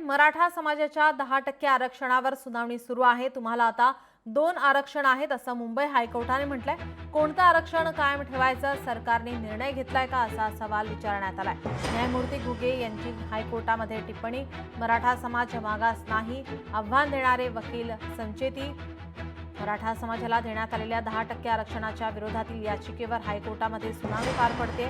मराठा समाजाच्या 10% आरक्षणावर सुनावणी सुरू आहे। तुम्हाला आता 2 आरक्षण आहेत असं मुंबई हायकोर्टाने म्हटलंय। कोणतं आरक्षण कायम ठेवायचं सरकारने निर्णय घेतलाय का असा सवाल विचारण्यात आलाय। न्यायमूर्ती घुगे यांची हायकोर्टामध्ये टिप्पणी, मराठा समाज मागास नाही, आव्हान देणारे वकील संचेती। मराठा समाजाला देण्यात आलेल्या 10% आरक्षणाच्या विरोधातील याचिकेवर हायकोर्टामध्ये सुनावणी पार पडते।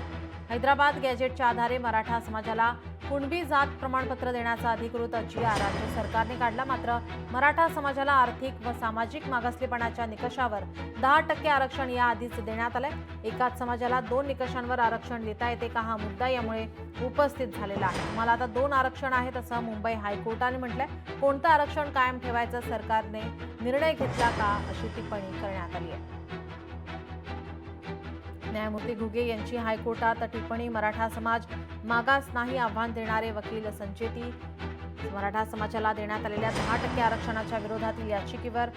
हैदराबाद गॅजेटच्या आधारे मराठा समाजाला कुणबी जात प्रमाणपत्र देण्याचा अधिकृत GR राज्य सरकारने काढला। मात्र मराठा समाजाला आर्थिक व सामाजिक मागासलेपणाच्या निकषावर 10% आरक्षण याआधीच देण्यात आलंय। एकाच समाजाला 2 निकषांवर आरक्षण देता येते का हा मुद्दा यामुळे उपस्थित झालेला आहे। तुम्हाला आता 2 आरक्षण आहेत असं मुंबई हायकोर्टाने म्हटलंय। कोणतं आरक्षण कायम ठेवायचं सरकारने निर्णय घेतला का अशी टिप्पणी करण्यात आली आहे। न्यायमूर्ती घुगे यांची हायकोर्टात टिप्पणी, मराठा समाज मागास नाही, आव्हान देणारे वकील संचेती। मराठा समाजाला देण्यात आलेल्या 10% आरक्षणाच्या विरोधातील याचिकेवर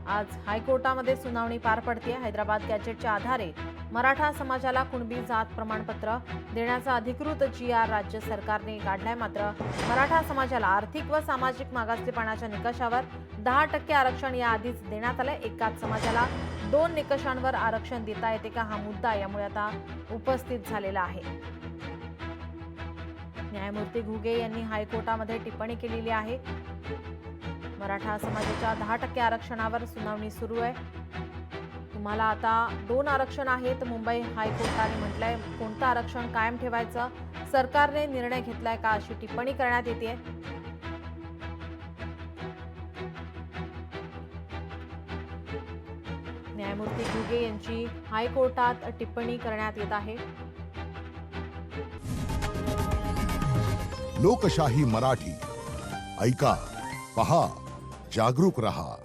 आज हायकोर्टामध्ये सुनावणी पार पडते। हैदराबाद गॅजेटच्या आधारे मराठा समाजाला कुणबी जात प्रमाणपत्र देण्याचा अधिकृत GR राज्य सरकारने काढलाय। मात्र मराठा समाजाला आर्थिक व सामाजिक मागासलेपणाच्या निकषावर 10% आरक्षण याआधीच देण्यात आलंय। एकाच समाजाला 2 निकषांवर आरक्षण देता येते का हा मुद्दा यामुळे आता उपस्थित झालेला आहे। न्यायमूर्ती घुगे यांनी हायकोर्टामध्ये टिप्पणी केलेली आहे। मराठा समाजाच्या 10% आरक्षणावर सुनावणी सुरू आहे। तुम्हाला आता 2 आरक्षण आहेत। मुंबई हायकोर्टाने म्हटलंय कोणतं आरक्षण कायम ठेवायचं सरकारने निर्णय घेतलाय का अशी टिप्पणी करण्यात येते। न्यायमूर्ती घुगे यांची हायकोर्टात टिप्पणी करण्यात येत आहे। लोकशाही मराठी ऐका, पहा, जागरूक रहा।